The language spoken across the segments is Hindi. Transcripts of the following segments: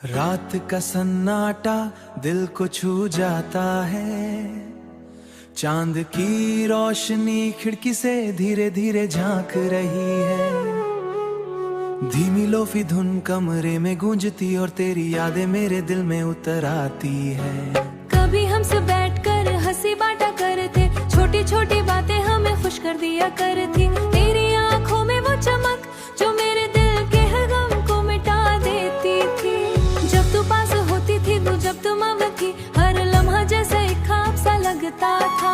रात का सन्नाटा दिल को छू जाता है। चांद की रोशनी खिड़की से धीरे धीरे झांक रही है। धीमी लोफी धुन कमरे में गूंजती और तेरी यादें मेरे दिल में उतर आती है। कभी हमसे बैठकर हंसी बांटा करते, छोटी छोटी बातें हमें खुश कर दिया करती। तेरी आंखों में वो चमक जो मेरे दिल के हर गम को मिटा देती थी। जब तू पास होती थी, तू जब तुम थी, हर लम्हा जैसे एक ख्वाब सा लगता था।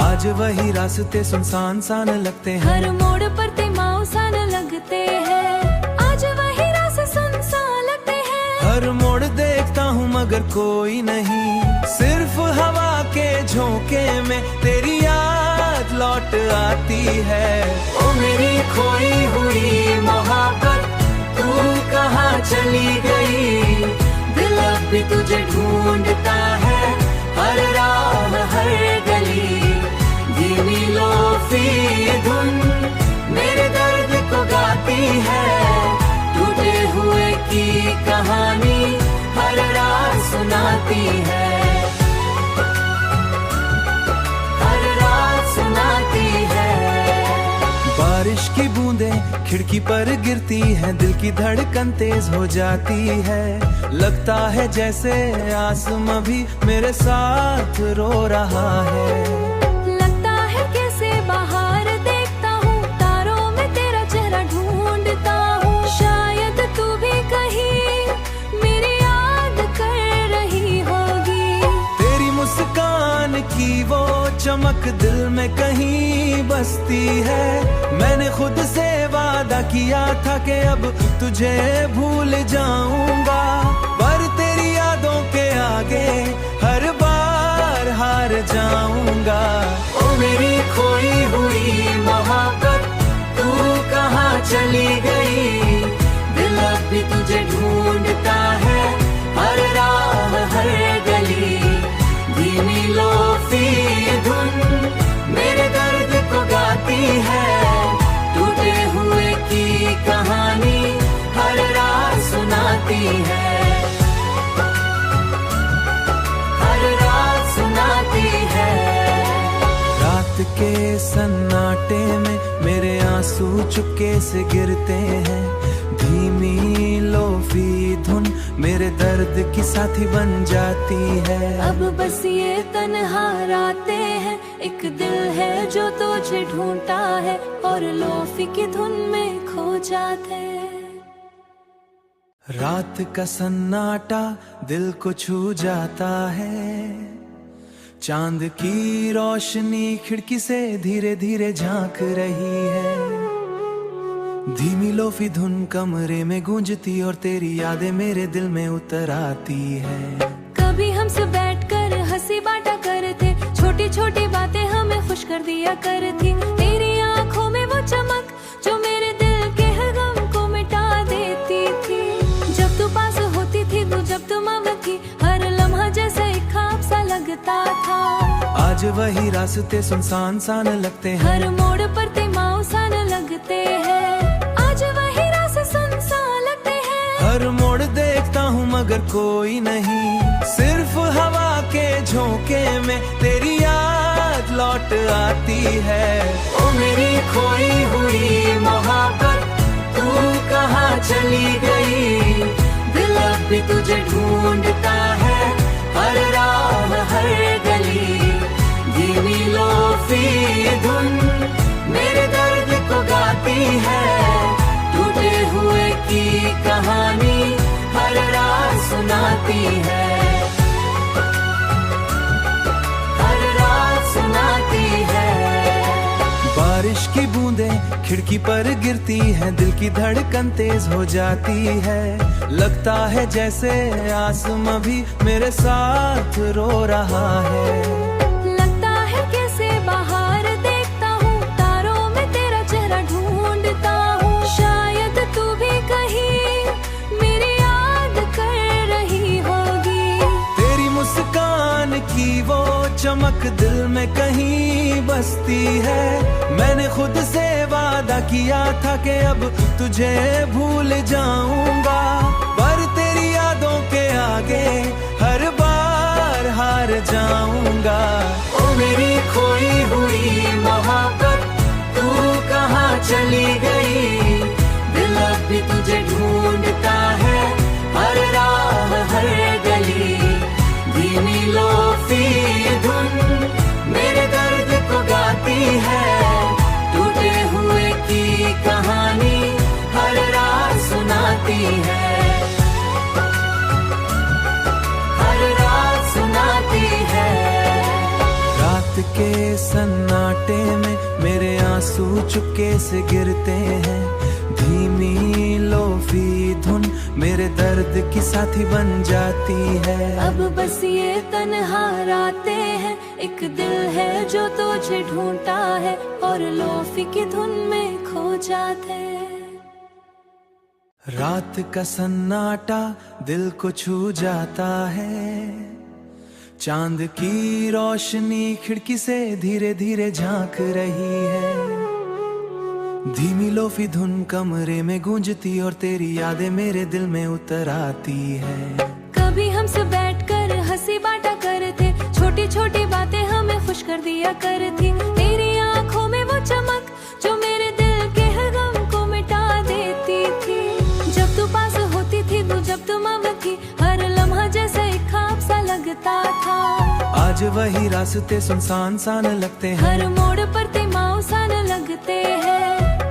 आज वही रास्ते सुनसान सा न लगते हैं, हर मोड़ पर तेमाओ सा न लगते हैं। आज वही रास्ते सुनसान लगते हैं, हर मोड़ देखता हूँ मगर कोई नहीं। सिर्फ हवा के झोंके में तेरी याद लौट आती है। ओ मेरी खोई हुई मोहब्बत, तू कहाँ चली गई? दिल अब भी तुझे ढूंढता है, हर राह हर गली। धीमी लोफी धुन मेरे दर्द को गाती है। टूटे हुए की कहानी हर रात सुनाती है, हर रात सुनाती है। बारिश की बूंदें खिड़की पर गिरती हैं, दिल की धड़कन तेज हो जाती है। लगता है जैसे आसमां भी मेरे साथ रो रहा है। लगता है कैसे बाहर देखता हूँ, तारों में तेरा चेहरा ढूंढता हूँ। शायद तू भी कहीं मेरी याद कर रही होगी। तेरी मुस्कान की वो चमक दिल में कहीं बसती है। मैंने खुद से वादा किया था कि अब तुझे भूल जाऊंगा, पर तेरी यादों के आगे हर बार हार जाऊंगा। ओ मेरी खोई हुई मोहब्बत, तू कहाँ चली गई? दिल अब भी तुझे ढूंढता है, हर राह हर गली। धीमी लोफी धुन मेरे दर्द को गाती है। टूटे हुए की कहानी हर रात सुनाती है, हर रात सुनाती है। रात के सन्नाटे में मेरे आंसू चुपके से गिरते हैं। धीमी लोफी धुन मेरे दर्द की साथी बन जाती है। अब बस ये तन्हा रातें हैं, एक दिल है जो तुझे ढूंढता है और लोफी की धुन में खो जाते हैं। रात का सन्नाटा दिल को छू जाता है। चांद की रोशनी खिड़की से धीरे धीरे झांक रही है। धीमी लोफी धुन कमरे में गूंजती और तेरी यादें मेरे दिल में उतर आती है। कभी हमसे बैठकर हंसी बांटा करते, छोटी छोटी बातें हमें खुश कर दिया करती। तेरी आंखों में वो चमक जो मेरे दिल के हर गम को मिटा देती थी। जब तू पास होती थी, तू जब तुम थी, हर लम्हा जैसे एक ख्वाब सा लगता था। आज वही रास्ते सुनसान सा न लगते हैं, हर मोड़ पर तेमाओ सा न लगते हैं। आज वही रास्ते सुनसान लगते हैं, हर मोड़ देखता हूँ मगर कोई नहीं। सिर्फ हवा के झोंके में तेरी याद लौट आती है। ओ मेरी खोई हुई मोहब्बत, तू कहाँ चली गई? दिल अब भी तुझे ढूंढता है, हर राह हर गली। धीमी लोफी धुन मेरे दर्द को गाती है। टूटे हुए की कहानी हर रात सुनाती है, हर रात सुनाती है। बारिश की बूंदें खिड़की पर गिरती हैं, दिल की धड़कन तेज हो जाती है। लगता है जैसे आसमां भी मेरे साथ रो रहा है। लगता है कैसे बाहर देखता हूँ, तारों में तेरा चेहरा ढूंढता हूँ। शायद तू भी कहीं मेरी याद कर रही होगी। तेरी मुस्कान की वो चमक दिल में कहीं बसती है। मैंने खुद से वादा किया था कि अब तुझे भूल जाऊंगा, पर तेरी यादों आंसू चुपके से गिरते हैं, धीमी लोफी धुन मेरे दर्द की साथी बन जाती है। अब बस ये तन्हा रातें हैं, एक दिल है जो तुझे ढूंढता है और लोफी की धुन में खो जाते। रात का सन्नाटा दिल को छू जाता है, चांद की रोशनी खिड़की से धीरे धीरे झांक रही है। धीमी लोफी धुन कमरे में गूंजती और तेरी यादें मेरे दिल में उतर आती है। कभी हमसे बैठकर हंसी बांटा करते, छोटी छोटी बातें हमें खुश कर दिया करती। तेरी आंखों में वो चमक जो मेरे दिल के हर गम को मिटा देती थी। जब तू पास होती थी, तू जब तुम थी, हर लम्हा जैसे एक ख्वाब सा लगता था। आज वही रास्ते सुनसान सा न लगते हैं, हर मोड़ पर तेमाओ सा न लगते हैं।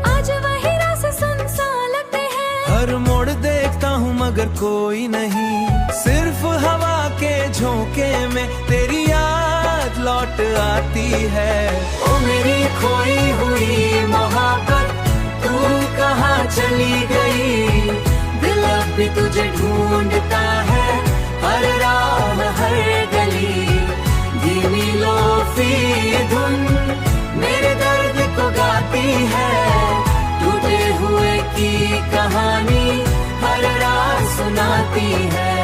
आज वही रास्ते सुनसान लगते हैं, हर मोड़ देखता हूँ मगर कोई नहीं, सिर्फ हवा के झोंके में तेरी याद लौट आती है। ओ मेरी खोई हुई मोहब्बत, तू कहाँ चली गई? दिल अब भी तुझे ढूंढता है, हर राह हर गली। धीमी लोफी धुन मेरे दर्द को गाती है, टूटे हुए की कहानी हर रात सुनाती है,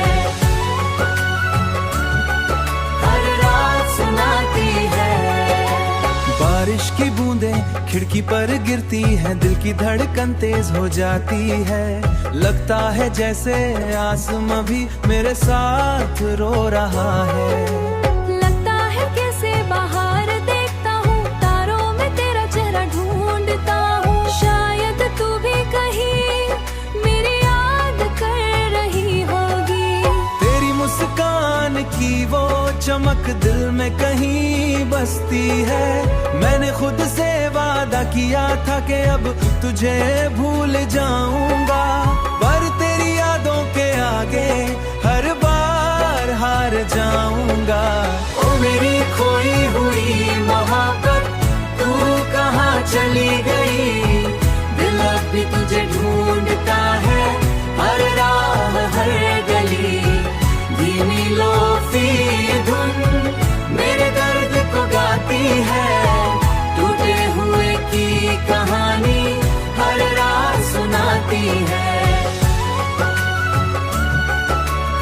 हर रात सुनाती है। बारिश की बूंदें खिड़की पर गिरती है, दिल की धड़कन तेज हो जाती है। लगता है जैसे आसमां भी मेरे साथ रो रहा है। लगता है कैसे बाहर देखता हूँ, तारों में तेरा चेहरा ढूंढता हूँ। शायद तू भी कहीं मेरी याद कर रही होगी। तेरी मुस्कान की वो चमक दिल में कहीं बसती है। मैंने खुद से वादा किया था कि अब तुझे भूल जाऊंगा, पर तेरी यादों के आगे हर बार हार जाऊंगा। ओ मेरी खोई हुई मोहब्बत, तू कहाँ चली गई? दिल अब भी तुझे ढूंढता है, हर राह हर गली। धीमी लोफी धुन मेरे दर्द को गाती है, टूटे हुए की कहानी हर रात सुनाती है,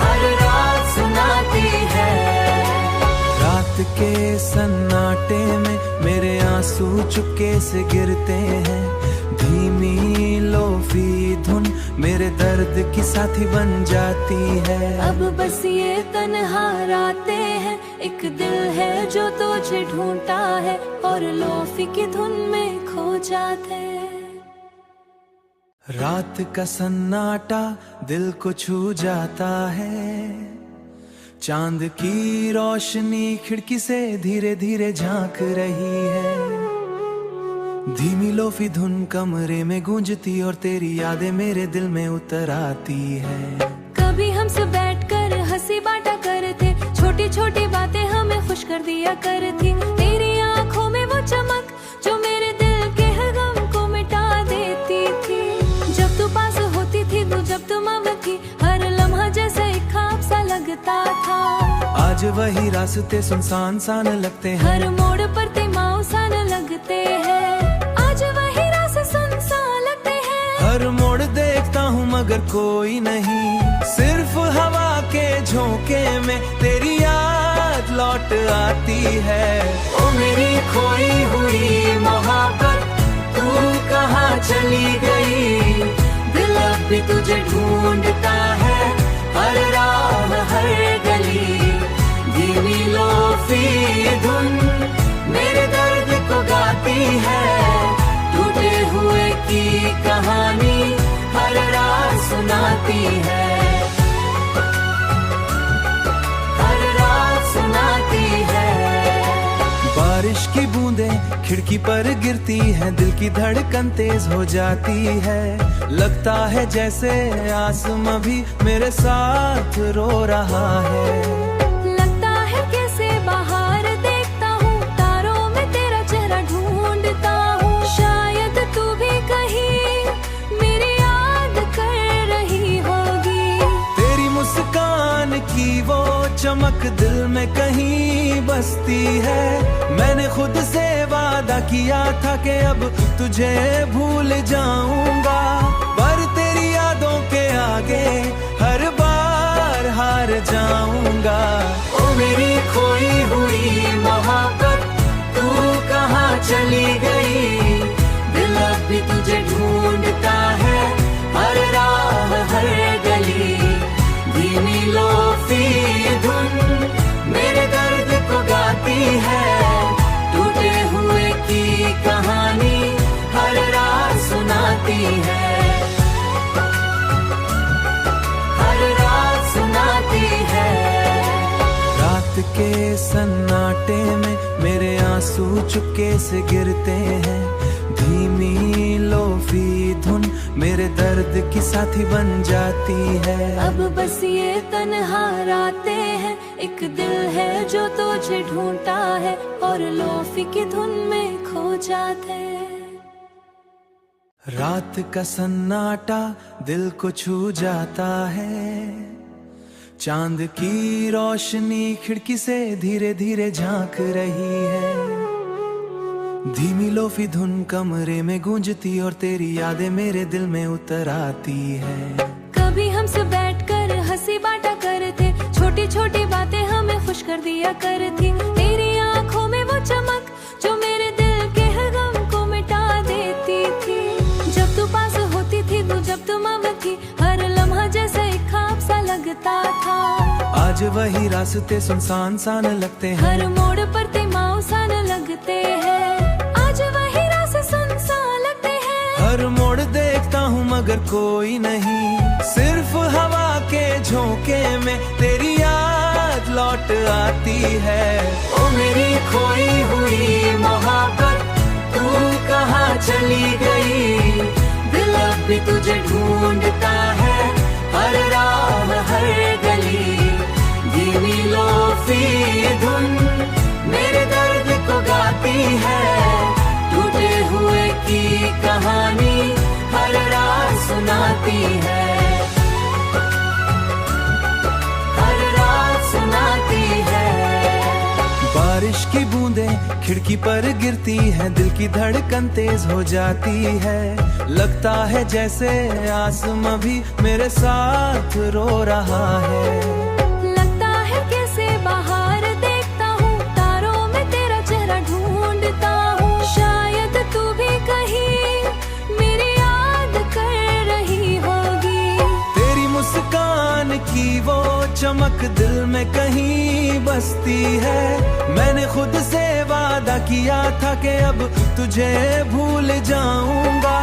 हर रात सुनाती है। रात के सन्नाटे में मेरे आंसू चुपके से गिरते हैं, धीमी लोफी धुन मेरे दर्द की साथी बन जाती है। अब बस ये तन्हा रातें हैं, एक दिल है जो तुझे ढूंढता है और लोफी की धुन में खो जाते। रात का सन्नाटा दिल को छू जाता है, चांद की रोशनी खिड़की से धीरे धीरे झांक रही है। धीमी लोफी धुन कमरे में गूंजती और तेरी यादें मेरे दिल में उतर आती है। कभी हमसे बैठकर हंसी बांटा करते, छोटी छोटी बातें हमें खुश कर दिया करती। तेरी आंखों में वो चमक जो मेरे दिल के हर गम को मिटा देती थी। जब तू पास होती थी, तू जब तुम थी, हर लम्हा जैसे एक ख्वाब सा लगता था। आज वही रास्ते सुनसान सा न लगते हैं, हर मोड़ पर तेमाओ सा न लगते हैं। आज वही रास्ते सुनसान लगते हैं, हर मोड़ देखता हूँ मगर कोई नहीं, सिर्फ हवा के झोंके में तेरी याद लौट आती है। ओ मेरी खोई हुई मोहब्बत, तू कहाँ चली गई? दिल अब भी तुझे ढूंढता है, हर राह हर गली। धीमी लोफी धुन मेरे दर्द को गाती है, टूटे हुए की कहानी हर रात सुनाती है, हर रात सुनाती है। बारिश की बूंदें खिड़की पर गिरती हैं, दिल की धड़कन तेज हो जाती है। लगता है जैसे आसमां भी मेरे साथ रो रहा है। लगता है कैसे बाहर देखता हूँ, तारों में तेरा चेहरा ढूंढता हूँ। की वो चमक दिल में कहीं बसती है। मैंने खुद से वादा किया था कि अब तुझे भूल जाऊंगा, पर तेरी यादों के आगे हर बार हार जाऊंगा। ओ मेरी खोई हुई मोहब्बत, तू कहाँ चली गई? दिल अब भी तुझे ढूंढता है, हर राह हर गली। धीमी लोफी धुन मेरे दर्द को गाती है, टूटे हुए की कहानी हर रात सुनाती है, हर रात सुनाती है। रात के सन्नाटे में मेरे आंसू चुपके से गिरते हैं, धीमी लोफी धुन मेरे दर्द की साथी बन जाती है। अब बस ये तन्हा रातें हैं, एक दिल है जो तुझे ढूंढता है और लोफी की धुन में खो जाते हैं। रात का सन्नाटा दिल को छू जाता है, चांद की रोशनी खिड़की से धीरे धीरे झांक रही है। धीमी लोफी धुन कमरे में गूंजती और तेरी यादें मेरे दिल में उतर आती है। कभी हमसे बैठकर हंसी बांटा करते, छोटी छोटी बातें हमें खुश कर दिया करती। तेरी आंखों में वो चमक जो मेरे दिल के हर गम को मिटा देती थी। जब तू पास होती थी, तू जब तुम थी, हर लम्हा जैसे एक ख्वाब सा लगता था। आज वही रास्ते सुनसान सा न लगते हैं, हर मोड़ पर तेमाओ सा न लगते हैं। आज वही रास्ते सुनसान लगते हैं, हर मोड़ देखता हूँ मगर कोई नहीं, सिर्फ हवा के झोंके में तेरी याद लौट आती है। ओ मेरी खोई हुई मोहब्बत, तू कहाँ चली गई? दिल अब भी तुझे ढूंढता है, हर राह हर गली। धीमी लोफी धुन मेरे दर्द को गाती है, टूटे हुए की कहानी हर रात सुनाती है, हर रात सुनाती है। बारिश की बूंदें खिड़की पर गिरती है, दिल की धड़कन तेज हो जाती है। लगता है जैसे आसमां भी मेरे साथ रो रहा है। लगता है कैसे बाहर देखता हूँ, तारों में तेरा चेहरा ढूंढता हूँ। शायद तू भी कहीं मेरी याद कर रही होगी। तेरी मुस्कान की वो चमक दिल में कहीं बसती है। मैंने खुद से वादा किया था कि अब तुझे भूल जाऊंगा,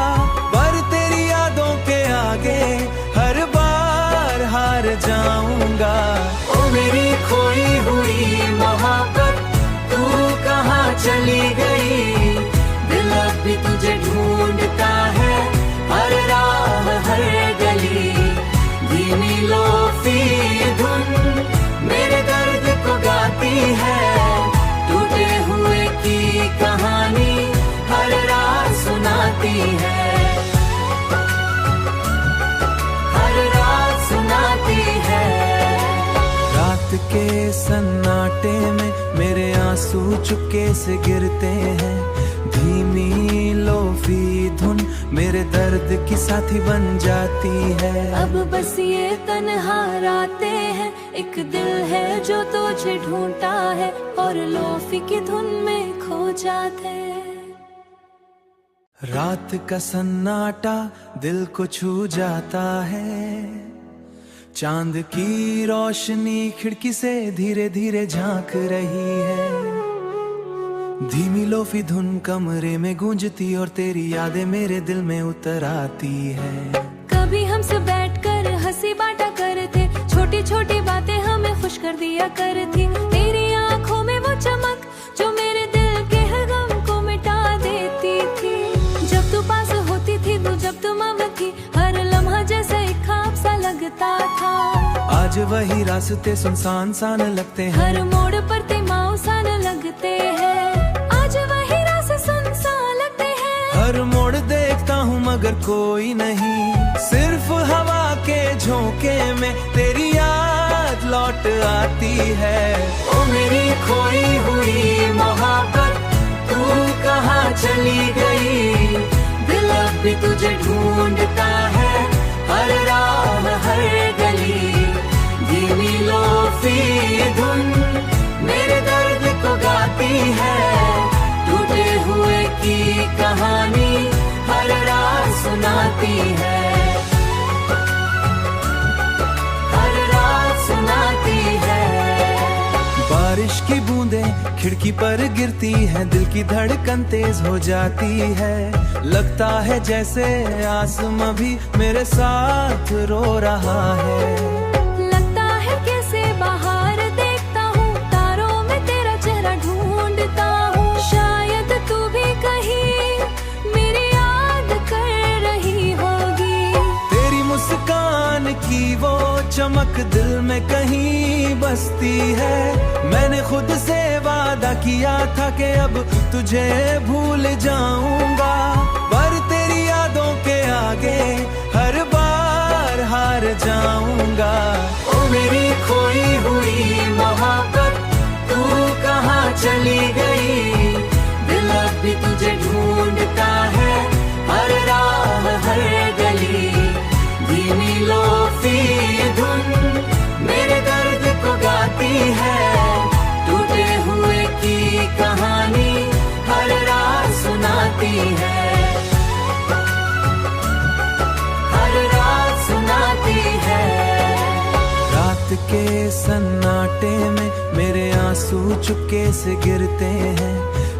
पर तेरी यादों के आगे हर बार हार जाऊंगा। ओ मेरी खोई हुई मोहब्बत, तू कहाँ चली गई? दिल अब भी तुझे ढूंढता है, हर राह हर गली। धीमी लोफी धुन मेरे दर्द को गाती है, टूटे हुए की कहानी हर रात सुनाती है, हर रात सुनाती है। रात के सन्नाटे में मेरे आंसू चुपके से गिरते हैं, धीमी लोफी धुन मेरे दर्द की साथी बन जाती है। अब बस ये तन्हा रातें हैं, एक दिल है जो तुझे ढूंढता है और लोफी की धुन में खो जाते हैं। रात का सन्नाटा दिल को छू जाता है, चांद की रोशनी खिड़की से धीरे धीरे झांक रही है। धीमी लोफी धुन कमरे में गूंजती और तेरी यादें मेरे दिल में उतर आती है। कभी हमसे बैठकर हंसी बांटा करते, छोटी छोटी बातें हमें खुश कर दिया करती। तेरी आंखों में वो चमक जो मेरे दिल के हर गम को मिटा देती थी। जब तू पास होती थी, तू जब तुम थी, हर लम्हा जैसे एक ख्वाब सा लगता था। आज वही रास्ते सुनसान सा न लगते हैं, हर मोड़ पर तेमाओ सा न लगते हैं। आज वही रास्ते सुनसान लगते हैं, हर मोड़ देखता हूँ मगर कोई नहीं, सिर्फ हवा के झोंके में तेरी याद लौट लौट आती है। ओ मेरी खोई हुई मोहब्बत, तू कहाँ चली गई? दिल अब भी तुझे ढूंढता है, हर राह हर गली। धीमी लोफी धुन मेरे दर्द को गाती है, टूटे हुए की कहानी हर रात सुनाती है, हर रात सुनाती है। बारिश की बूंदें खिड़की पर गिरती है, दिल की धड़कन तेज हो जाती है। लगता है जैसे आसमां भी मेरे साथ रो रहा है। लगता है कैसे बाहर देखता हूँ, तारों में तेरा चेहरा ढूंढता हूँ। शायद तू भी कहीं मेरी याद कर रही होगी। तेरी मुस्कान की वो चमक दिल में कहीं बसती है। मैंने खुद से वादा किया था कि अब तुझे भूल जाऊंगा, पर तेरी यादों के आगे हर बार हार जाऊंगा। ओ मेरी खोई हुई मोहब्बत, तू कहाँ चली गई? दिल अब भी तुझे ढूंढता है, हर राह हर गली। धीमी लोफी धुन मेरे दर्द को गाती है, टूटे हुए की कहानी हर रात सुनाती है, हर रात सुनाती है। रात के सन्नाटे में मेरे आंसू चुपके से गिरते हैं।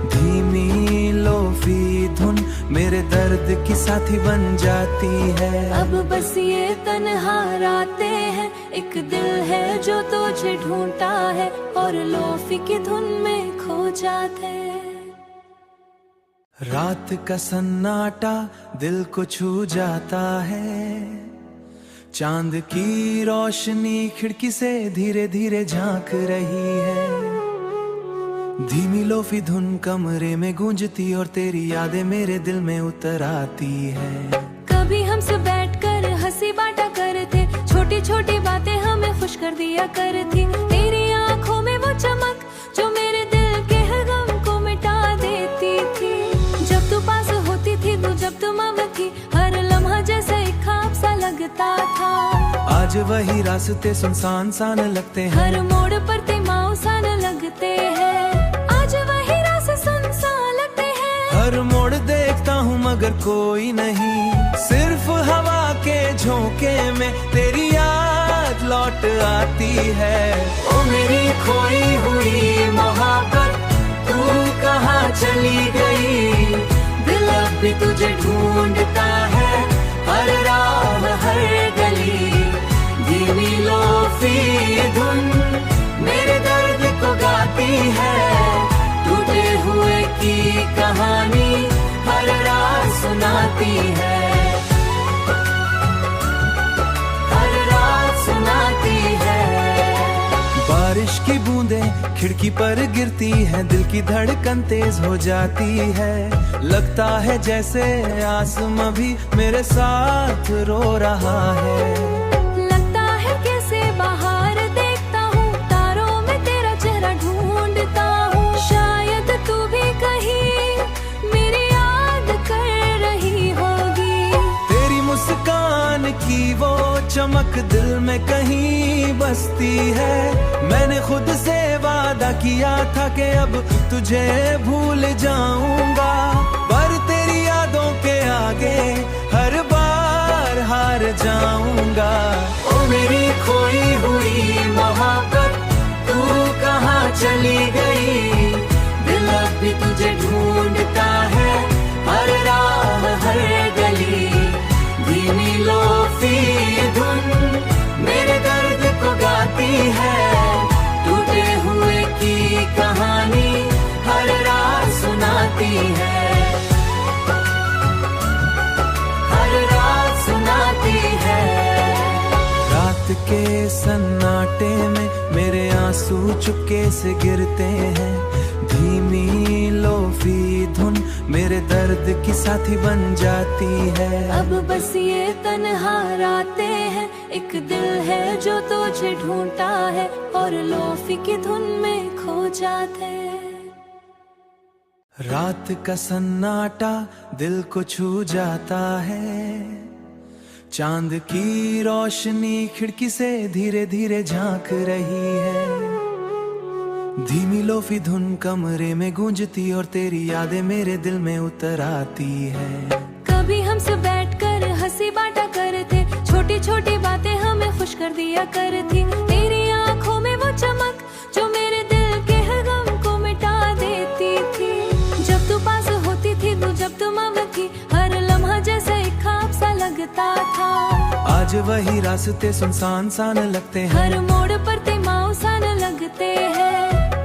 धीमी लोफी धुन मेरे दर्द की साथी बन जाती है। अब बस ये तन्हा रातें हैं, एक दिल है जो तुझे ढूंढता है और लोफी की धुन में खो जाते हैं। रात का सन्नाटा दिल को छू जाता है। चांद की रोशनी खिड़की से धीरे धीरे झांक रही है। धीमी लोफी धुन कमरे में गूंजती और तेरी यादें मेरे दिल में उतर आती है। कभी हमसे बैठकर हंसी बांटा करते, छोटी छोटी बातें हमें खुश कर दिया करती। तेरी आंखों में वो चमक जो मेरे दिल के हर गम को मिटा देती थी। जब तू पास होती थी, तू जब तुम अब थी, हर लम्हा जैसे एक ख्वाब सा लगता था। आज वही रास्ते सुनसान सान लगते हैं, हर मोड़ पर तेमाओ सान लगते हैं। आज वही रास्ते सुनसान लगते हैं, हर मोड़ देखता हूँ मगर कोई नहीं। सिर्फ हवा के झोंके में तेरी याद लौट आती है। ओ मेरी खोई हुई मोहब्बत, तू कहाँ चली गई? दिल अब भी तुझे ढूंढता है, हर राह हर गली। धीमी लोफी धुन मेरे दर्द को गाती है, टूटे हुए की कहानी हर रात सुनाती है, हर रात सुनाती है। बारिश की बूंदें खिड़की पर गिरती है, दिल की धड़कन तेज हो जाती है। लगता है जैसे आसमां भी मेरे साथ रो रहा है। लगता है कैसे बाहर देखता हूँ, तारों में तेरा चेहरा ढूंढता हूँ। शायद तू भी कहीं मेरी याद कर रही होगी। तेरी मुस्कान की वो चमक दिल में कहीं बसती है। मैंने खुद से वादा किया था कि अब तुझे भूल जाऊंगा, पर तेरी यादों के आगे हर बार हार जाऊंगा। ओ मेरी खोई हुई मोहब्बत, तू कहाँ चली गई? दिल अब भी तुझे ढूंढता है, हर राह हर गली। धीमी लोफी धुन मेरे दर्द को गाती है, टूटे हुए की कहानी हर रात सुनाती है, हर रात सुनाती है। रात के सन्नाटे में मेरे आंसू चुपके से गिरते हैं। धीमी लोफी धुन मेरे दर्द की साथी बन जाती है। अब बस ये तन्हा रातें हैं, एक दिल है जो तुझे ढूंढता है और लोफी की धुन में खो जाते। रात का सन्नाटा दिल को छू जाता है, चांद की रोशनी खिड़की से धीरे धीरे झांक रही है। धीमी लोफी धुन कमरे में गूंजती और तेरी यादें मेरे दिल में उतर आती है। कभी हमसे बैठकर हंसी बांटा करते, छोटी छोटी बातें हमें खुश कर दिया करती। तेरी आंखों में वो चमक जो मेरे दिल के हर गम को मिटा देती थी। जब तू पास होती थी, तू जब तू मम थी, हर लम्हा जैसे एक ख्वाब सा लगता था। आज वही रास्ते सुनसान सान लगते हैं, हर मोड़ पर ते माऊसान लगते हैं।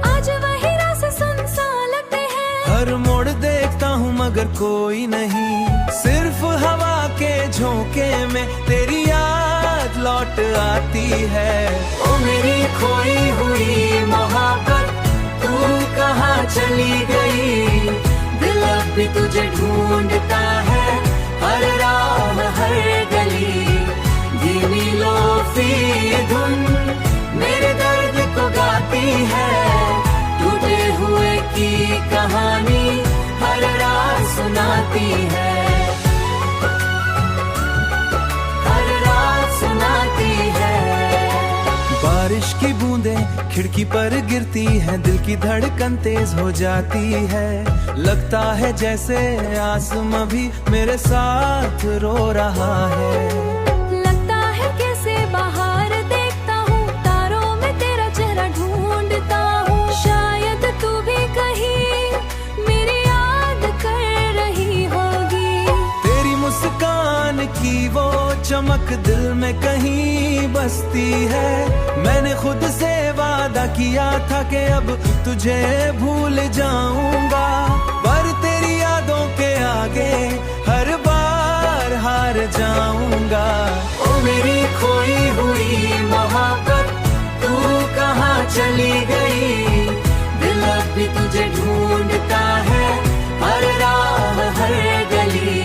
आज वही रास्ते सुनसान लगते हैं, हर मोड़ देखता हूँ मगर कोई नहीं। सिर्फ हवा के झोंके में तेरी याद लौट आती है। ओ मेरी खोई हुई मोहब्बत, तू कहाँ चली गई? दिल अब भी तुझे ढूंढता है, हर राह हर गली। धीमी लोफी धुन मेरे दर्द को गाती है, टूटे हुए की कहानी हर रात सुनाती है, हर रात सुनाती है। बारिश की बूंदें खिड़की पर गिरती हैं, दिल की धड़कन तेज हो जाती है। लगता है जैसे आसमां भी मेरे साथ रो रहा है। लगता है कैसे बाहर देखता हूँ, तारों में तेरा चेहरा ढूंढता हूँ। शायद तू भी कहीं मेरी याद कर रही होगी। तेरी मुस्कान की वो चमक दिल में कहीं बसती है। मैंने खुद से वादा किया था कि अब तुझे भूल जाऊंगा, पर तेरी यादों के आगे हर बार हार जाऊंगा। ओ मेरी खोई हुई मोहब्बत, तू कहाँ चली गई? दिल अब भी तुझे ढूंढता है, हर राह हर गली।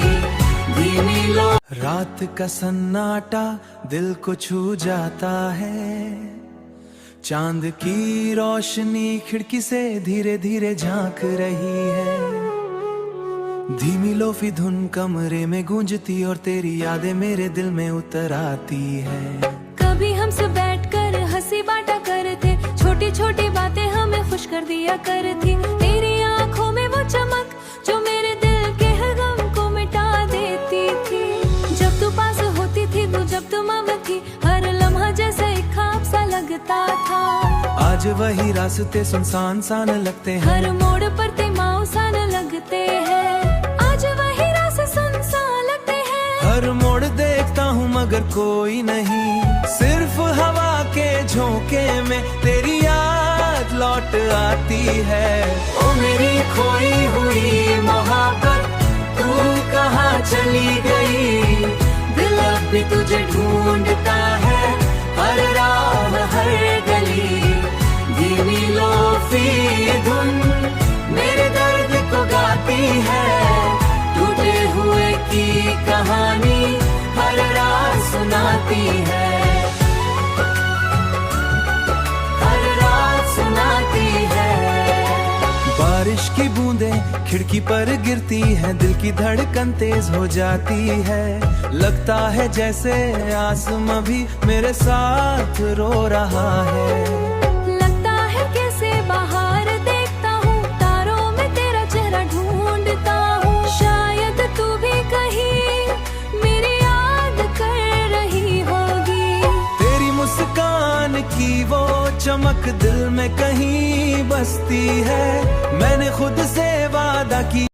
धीमी लो रात का सन्नाटा दिल को छू जाता है, चांद की रोशनी खिड़की से धीरे धीरे झांक रही है। धीमी लोफी धुन कमरे में गूंजती और तेरी यादें मेरे दिल में उतर आती है। कभी हमसे बैठकर हंसी बांटा करते, छोटी छोटी बातें हमें खुश कर दिया करती। तेरी आंखों में वो चमक जो मेरे दिल के हर गम को मिटा देती थी। जब तू पास होती थी, तू जब तू मम थी, हर लम्हा जैसे एक ख्वाब सा लगता था। आज वही रास्ते सुनसान सान लगते हैं, हर मोड़ पर ते माऊसान लगते हैं। आज वही रास्ते सुनसान लगते हैं, हर मोड़ देखता हूँ मगर कोई नहीं। सिर्फ हवा के झोंके में तेरी याद लौट आती है। ओ मेरी खोई हुई मोहब्बत, तू कहाँ चली गई? दिल अब भी तुझे ढूंढता है, हर राह हर गली। धीमी लोफी धुन मेरे दर्द को गाती है, टूटे हुए की कहानी हर रात सुनाती है, हर रात सुनाती है। बारिश की बूंदें खिड़की पर गिरती हैं, दिल की धड़कन तेज हो जाती है। लगता है जैसे आसमां भी मेरे साथ रो रहा है। लगता है कैसे बाहर देखता हूँ, तारों में तेरा चेहरा ढूंढता हूँ। शायद तू भी कहीं मेरी याद कर रही होगी। तेरी मुस्कान की वो चमक दिल में कहीं बसती है। मैंने खुद से वादा किया